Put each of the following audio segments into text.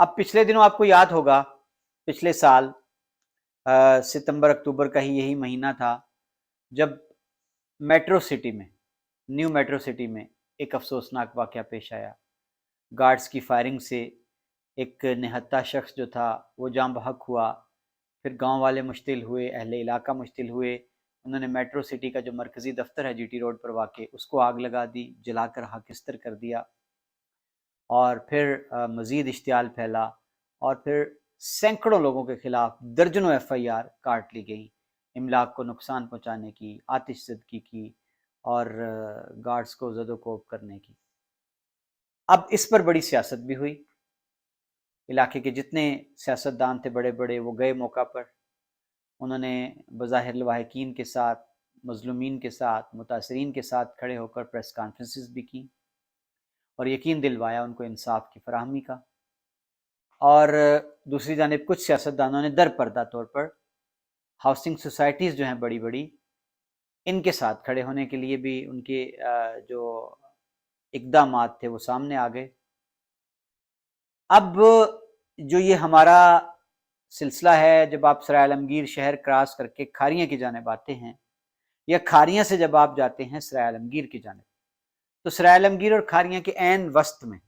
اب پچھلے دنوں آپ کو یاد ہوگا پچھلے سال ستمبر اکتوبر کا ہی یہی مہینہ تھا جب میٹرو سٹی میں، نیو میٹرو سٹی میں ایک افسوسناک واقعہ پیش آیا. گارڈز کی فائرنگ سے ایک نہتہ شخص جو تھا وہ جاں بحق ہوا. پھر گاؤں والے مشتعل ہوئے، اہل علاقہ مشتعل ہوئے. انہوں نے میٹرو سٹی کا جو مرکزی دفتر ہے جی ٹی روڈ پر واقع، اس کو آگ لگا دی، جلا کر خاکستر کر دیا. اور پھر مزید اشتعال پھیلا، اور پھر سینکڑوں لوگوں کے خلاف درجنوں ایف آئی آر کاٹ لی گئیں، املاک کو نقصان پہنچانے کی، آتش زدگی کی، اور گارڈز کو زد و کوب کرنے کی. اب اس پر بڑی سیاست بھی ہوئی. علاقے کے جتنے سیاستدان تھے بڑے بڑے وہ گئے موقع پر. انہوں نے بظاہر لواحقین کے ساتھ، مظلومین کے ساتھ، متاثرین کے ساتھ کھڑے ہو کر پریس کانفرنسز بھی کی اور یقین دلوایا ان کو انصاف کی فراہمی کا. اور دوسری جانب کچھ سیاستدانوں نے در پردہ طور پر ہاؤسنگ سوسائٹیز جو ہیں بڑی بڑی، ان کے ساتھ کھڑے ہونے کے لیے بھی ان کے جو اقدامات تھے وہ سامنے آ گئے. اب جو یہ ہمارا سلسلہ ہے، جب آپ سرائے عالمگیر شہر کراس کر کے کھاریاں کی جانب آتے ہیں، یا کھاریاں سے جب آپ جاتے ہیں سرائے عالمگیر کی جانب، تو سرائے عالمگیر اور کھاریاں کے عین وسط میں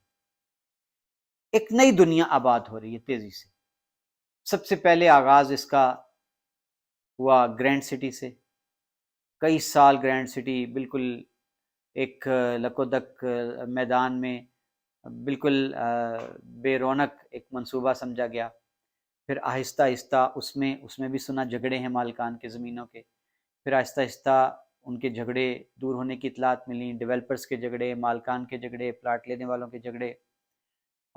ایک نئی دنیا آباد ہو رہی ہے تیزی سے. سب سے پہلے آغاز اس کا ہوا گرینڈ سٹی سے. کئی سال گرینڈ سٹی بالکل ایک لکودک میدان میں بالکل بے رونق ایک منصوبہ سمجھا گیا. پھر آہستہ آہستہ اس میں بھی سنا جھگڑے ہیں مالکان کے زمینوں کے. پھر آہستہ آہستہ ان کے جھگڑے دور ہونے کی اطلاعات ملی، ڈیولپرز کے جھگڑے، مالکان کے جھگڑے، پلاٹ لینے والوں کے جھگڑے.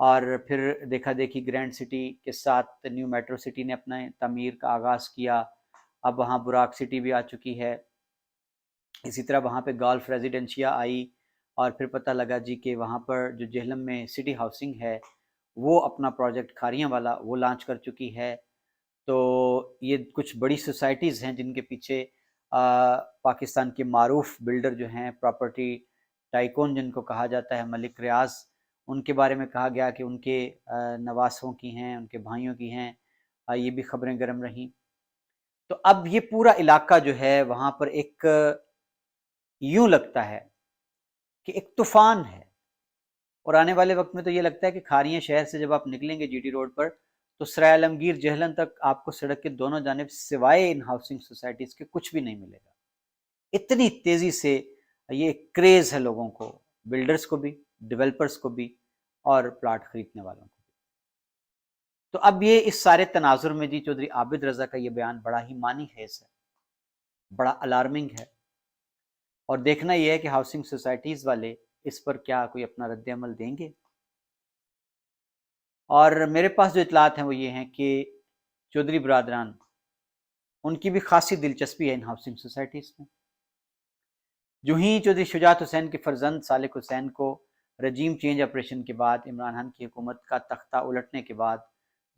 اور پھر دیکھا دیکھی گرینڈ سٹی کے ساتھ نیو میٹرو سٹی نے اپنا تعمیر کا آغاز کیا. اب وہاں براک سٹی بھی آ چکی ہے. اسی طرح وہاں پہ گالف ریزیڈنشیا آئی، اور پھر پتہ لگا جی کہ وہاں پر جو جہلم میں سٹی ہاؤسنگ ہے وہ اپنا پروجیکٹ کھاریاں والا وہ لانچ کر چکی ہے. تو یہ کچھ بڑی سوسائٹیز ہیں جن کے پیچھے پاکستان کے معروف بلڈر جو ہیں، پراپرٹی ٹائکون جن کو کہا جاتا ہے، ملک ریاض، ان کے بارے میں کہا گیا کہ ان کے نواسوں کی ہیں، ان کے بھائیوں کی ہیں. یہ بھی خبریں گرم رہیں. تو اب یہ پورا علاقہ جو ہے وہاں پر ایک یوں لگتا ہے کہ ایک طوفان ہے. اور آنے والے وقت میں تو یہ لگتا ہے کہ کھاریاں شہر سے جب آپ نکلیں گے جی ٹی روڈ پر تو سرائے عالمگیر جہلم تک آپ کو سڑک کے دونوں جانب سوائے ان ہاؤسنگ سوسائٹیز کے کچھ بھی نہیں ملے گا. اتنی تیزی سے یہ کریز ہے لوگوں کو، بلڈرز کو بھی، ڈیولپرز کو بھی، اور پلاٹ خریدنے والوں کو بھی. تو اب یہ اس سارے تناظر میں جی چودھری عابد رضا کا یہ بیان بڑا ہی معنی خیز ہے، بڑا الارمنگ ہے. اور دیکھنا یہ ہے کہ ہاؤسنگ سوسائٹیز والے اس پر کیا کوئی اپنا رد عمل دیں گے. اور میرے پاس جو اطلاعات ہیں وہ یہ ہیں کہ چودھری برادران ان کی بھی خاصی دلچسپی ہے ان ہاؤسنگ سوسائٹیز میں. جو ہی چودھری شجاعت حسین کے فرزند سالک حسین کو رجیم چینج آپریشن کے بعد، عمران خان کی حکومت کا تختہ الٹنے کے بعد،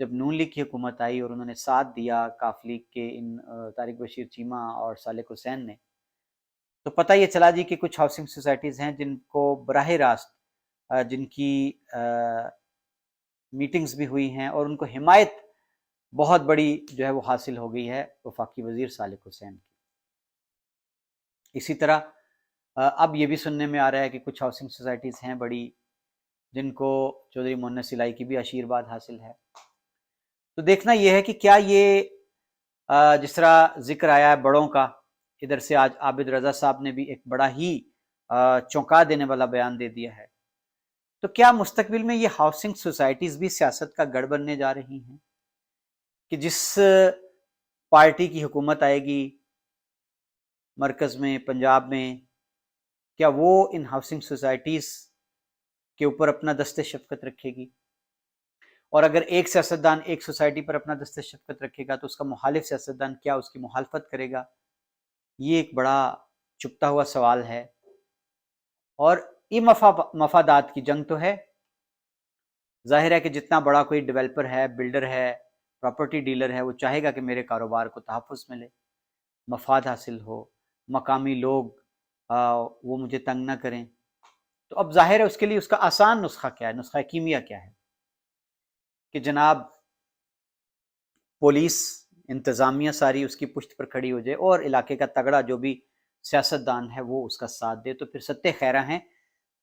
جب نون لیگ کی حکومت آئی اور انہوں نے ساتھ دیا کاف لیگ کے ان طارق بشیر چیمہ اور سالک حسین نے، تو پتہ یہ چلا جی کہ کچھ ہاؤسنگ سوسائٹیز ہیں جن کو براہ راست جن کی میٹنگز بھی ہوئی ہیں اور ان کو حمایت بہت بڑی جو ہے وہ حاصل ہو گئی ہے وفاقی وزیر سالک حسین کی. اسی طرح اب یہ بھی سننے میں آ رہا ہے کہ کچھ ہاؤسنگ سوسائٹیز ہیں بڑی جن کو چودھری مونس الہی کی بھی آشیرواد حاصل ہے. تو دیکھنا یہ ہے کہ کیا یہ جس طرح ذکر آیا ہے بڑوں کا، ادھر سے آج عابد رضا صاحب نے بھی ایک بڑا ہی چونکا دینے والا بیان دے دیا ہے، تو کیا مستقبل میں یہ ہاؤسنگ سوسائٹیز بھی سیاست کا گڑھ بننے جا رہی ہیں کہ جس پارٹی کی حکومت آئے گی مرکز میں، پنجاب میں، کیا وہ ان ہاؤسنگ سوسائٹیز کے اوپر اپنا دست شفقت رکھے گی؟ اور اگر ایک سیاستدان ایک سوسائٹی پر اپنا دست شفقت رکھے گا تو اس کا مخالف سیاستدان کیا اس کی مخالفت کرے گا؟ یہ ایک بڑا چھپتا ہوا سوال ہے. اور یہ مفادات کی جنگ تو ہے. ظاہر ہے کہ جتنا بڑا کوئی ڈیولپر ہے، بلڈر ہے، پراپرٹی ڈیلر ہے، وہ چاہے گا کہ میرے کاروبار کو تحفظ ملے، مفاد حاصل ہو، مقامی لوگ وہ مجھے تنگ نہ کریں. تو اب ظاہر ہے اس کے لیے اس کا آسان نسخہ کیا ہے، نسخہ کیمیا کیا ہے کہ جناب پولیس انتظامیہ ساری اس کی پشت پر کھڑی ہو جائے اور علاقے کا تگڑا جو بھی سیاستدان ہے وہ اس کا ساتھ دے، تو پھر ستہ خیرہ ہیں.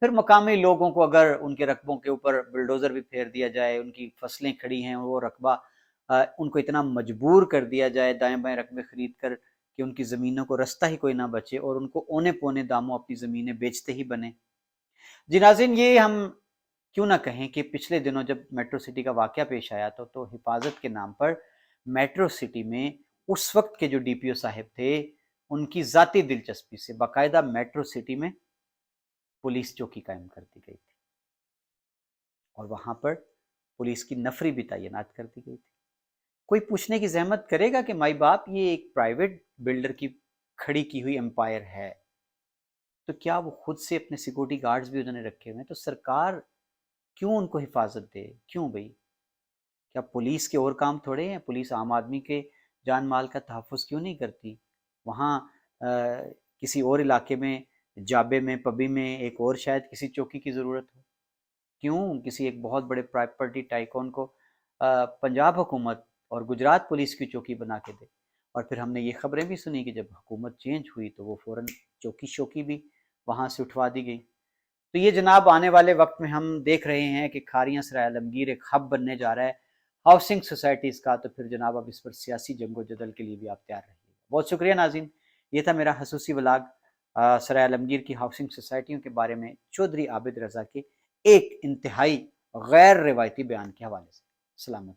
پھر مقامی لوگوں کو اگر ان کے رقبوں کے اوپر بلڈوزر بھی پھیر دیا جائے، ان کی فصلیں کھڑی ہیں، وہ رقبہ ان کو اتنا مجبور کر دیا جائے دائیں بائیں رقبے خرید کر کہ ان کی زمینوں کو رستہ ہی کوئی نہ بچے اور ان کو اونے پونے داموں اپنی زمینیں بیچتے ہی بنے. جی ناظرین، یہ ہم کیوں نہ کہیں کہ پچھلے دنوں جب میٹرو سٹی کا واقعہ پیش آیا تو حفاظت کے نام پر میٹرو سٹی میں اس وقت کے جو ڈی پی او صاحب تھے ان کی ذاتی دلچسپی سے باقاعدہ میٹرو سٹی میں پولیس چوکی قائم کر دی گئی تھی اور وہاں پر پولیس کی نفری بھی تعینات کر دی گئی تھی. کوئی پوچھنے کی زحمت کرے گا کہ مائی باپ یہ ایک پرائیویٹ بلڈر کی کھڑی کی ہوئی امپائر ہے تو کیا وہ خود سے اپنے سیکورٹی گارڈز بھی انہوں نے رکھے ہوئے ہیں؟ تو سرکار کیوں ان کو حفاظت دے؟ کیوں بھائی؟ کیا پولیس کے اور کام تھوڑے ہیں؟ پولیس عام آدمی کے جان مال کا تحفظ کیوں نہیں کرتی؟ وہاں کسی اور علاقے میں جابے میں پبی میں ایک اور شاید کسی چوکی کی ضرورت ہو. کیوں کسی ایک بہت بڑے پراپرٹی ٹائکون کو پنجاب حکومت اور گجرات پولیس کی چوکی بنا کے دے؟ اور پھر ہم نے یہ خبریں بھی سنی کہ جب حکومت چینج ہوئی تو وہ فوراً چوکی بھی وہاں سے اٹھوا دی گئی. تو یہ جناب آنے والے وقت میں ہم دیکھ رہے ہیں کہ کھاریاں سرائے عالمگیر ایک ہب بننے جا رہا ہے ہاؤسنگ سوسائٹیز کا. تو پھر جناب اب اس پر سیاسی جنگ و جدل کے لیے بھی آپ تیار رہیے. بہت شکریہ ناظرین، یہ تھا میرا خصوصی ولاگ سرائے عالمگیر کی ہاؤسنگ سوسائٹیوں کے بارے میں چودھری عابد رضا کے ایک انتہائی غیر روایتی بیان کے حوالے سے. سلامت.